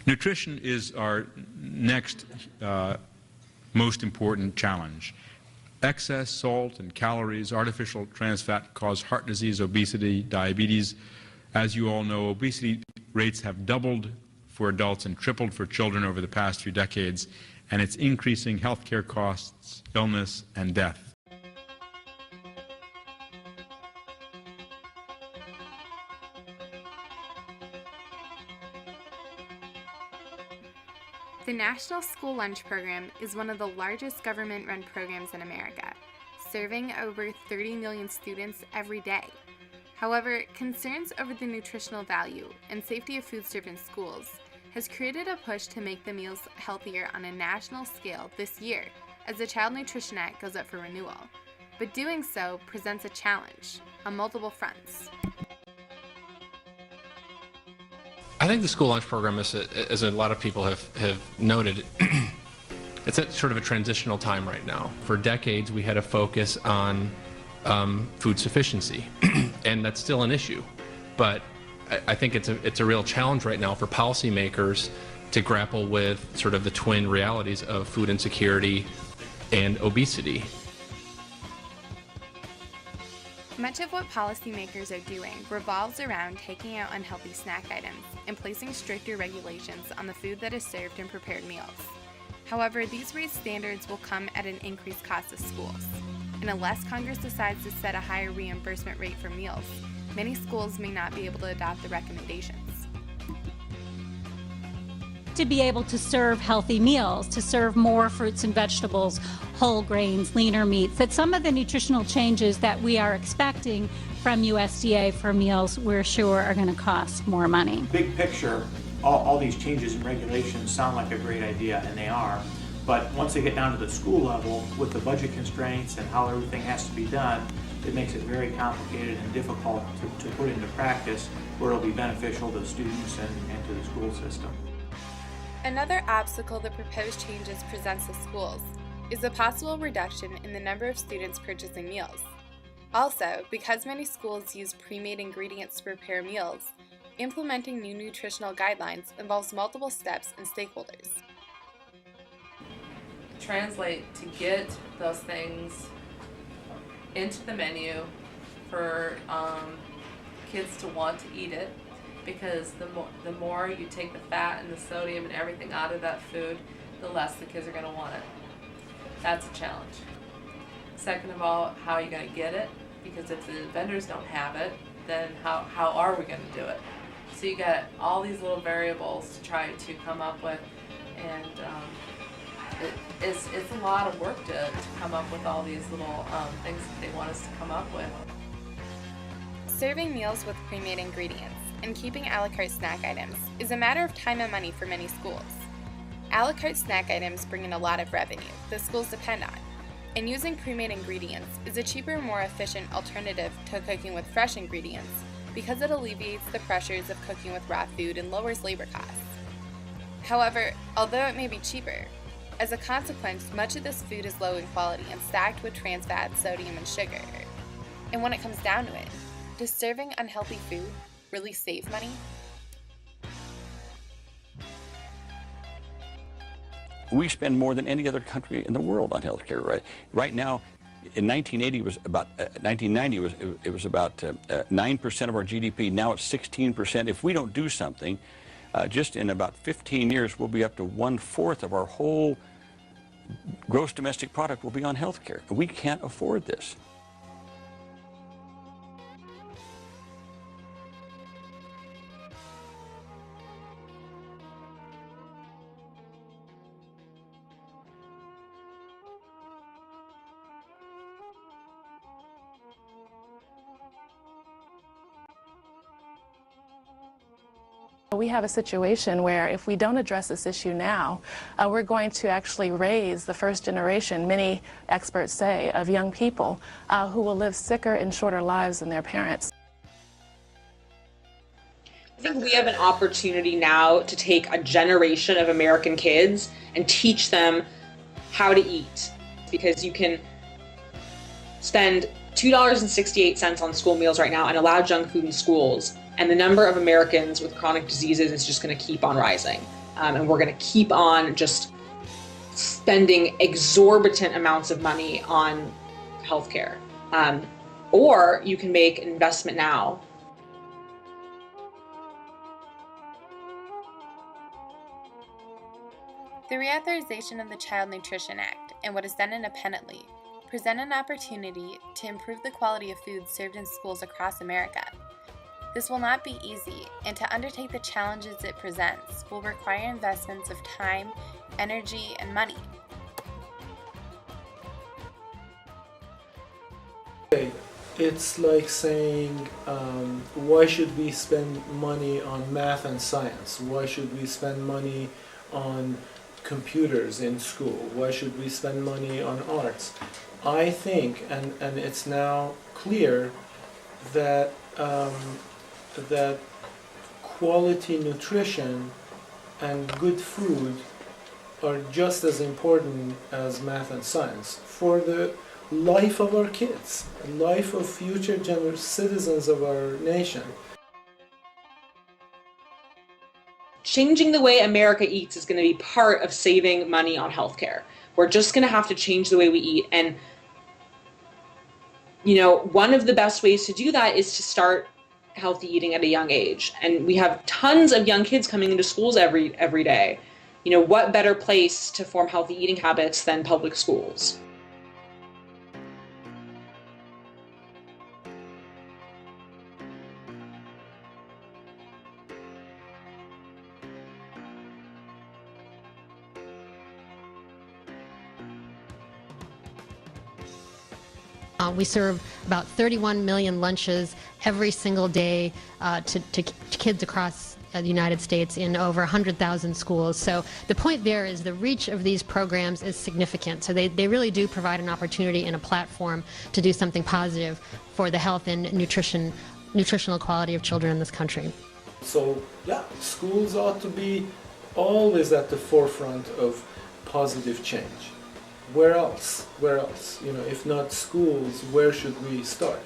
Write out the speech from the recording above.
Nutrition is our next most important challenge. Excess salt and calories, artificial trans fat cause heart disease, obesity, diabetes. As you all know, obesity rates have doubled for adults and tripled for children over the past few decades, and it's increasing healthcare costs, illness, and death. The National School Lunch Program is one of the largest government-run programs in America, serving over 30 million students every day. However, concerns over the nutritional value and safety of food served in schools has created a push to make the meals healthier on a national scale this year as the Child Nutrition Act goes up for renewal. But doing so presents a challenge on multiple fronts. I think the school lunch program, as a lot of people have noted, it's at sort of a transitional time right now. For decades, we had a focus on food sufficiency, and that's still an issue. But I think it's a real challenge right now for policymakers to grapple with sort of the twin realities of food insecurity and obesity. Much of what policymakers are doing revolves around taking out unhealthy snack items and placing stricter regulations on the food that is served in prepared meals. However, these raised standards will come at an increased cost to schools. And unless Congress decides to set a higher reimbursement rate for meals, many schools may not be able to adopt the recommendations. To be able to serve healthy meals, to serve more fruits and vegetables, whole grains, leaner meats, that some of the nutritional changes that we are expecting from USDA for meals, we're sure are going to cost more money. Big picture, all these changes and regulations sound like a great idea, and they are. But once they get down to the school level, with the budget constraints and how everything has to be done, it makes it very complicated and difficult to put into practice where it'll be beneficial to students and to the school system. Another obstacle the proposed changes presents to schools is the possible reduction in the number of students purchasing meals. Also, because many schools use pre-made ingredients to prepare meals, implementing new nutritional guidelines involves multiple steps and stakeholders. Translate to get those things into the menu for kids to want to eat it, because the more you take the fat and the sodium and everything out of that food, the less the kids are going to want it. That's a challenge. Second of all, how are you going to get it? Because if the vendors don't have it, then how are we going to do it? So you got all these little variables to try to come up with, and it's a lot of work to come up with all these little things that they want us to come up with. Serving meals with pre-made ingredients and keeping a la carte snack items is a matter of time and money for many schools. A la carte snack items bring in a lot of revenue that schools depend on, and using pre-made ingredients is a cheaper, more efficient alternative to cooking with fresh ingredients because it alleviates the pressures of cooking with raw food and lowers labor costs. However, although it may be cheaper, as a consequence, much of this food is low in quality and stacked with trans fat, sodium, and sugar. And when it comes down to it, does serving unhealthy food really save money? We spend more than any other country in the world on healthcare. Right now, in 1990 was about 1990 it was about 9% of our GDP. Now it's 16%. If we don't do something, just in about 15 years, we'll be up to 1/4 of our whole gross domestic product will be on healthcare. We can't afford this. We have a situation where if we don't address this issue now, we're going to actually raise the first generation, many experts say, of young people who will live sicker and shorter lives than their parents. I think we have an opportunity now to take a generation of American kids and teach them how to eat, because you can spend $2.68 on school meals right now and allow junk food in schools, and the number of Americans with chronic diseases is just going to keep on rising. and we're going to keep on just spending exorbitant amounts of money on healthcare. Or you can make an investment now. The reauthorization of the Child Nutrition Act and what is done independently present an opportunity to improve the quality of food served in schools across America. This will not be easy, and to undertake the challenges it presents will require investments of time, energy, and money. It's like saying, why should we spend money on math and science? Why should we spend money on computers in school? Why should we spend money on arts? I think, and it's now clear, that that quality nutrition and good food are just as important as math and science for the life of our kids, life of future citizens of our nation. Changing the way America eats is going to be part of saving money on healthcare. We're just going to have to change the way we eat. And, you know, one of the best ways to do that is to start healthy eating at a young age. And we have tons of young kids coming into schools every day. You know, what better place to form healthy eating habits than public schools? We serve about 31 million lunches every single day to kids across the United States in over 100,000 schools. So the point there is the reach of these programs is significant. So they really do provide an opportunity and a platform to do something positive for the health and nutritional quality of children in this country. So yeah, schools ought to be always at the forefront of positive change. Where else? Where else? You know, if not schools, where should we start?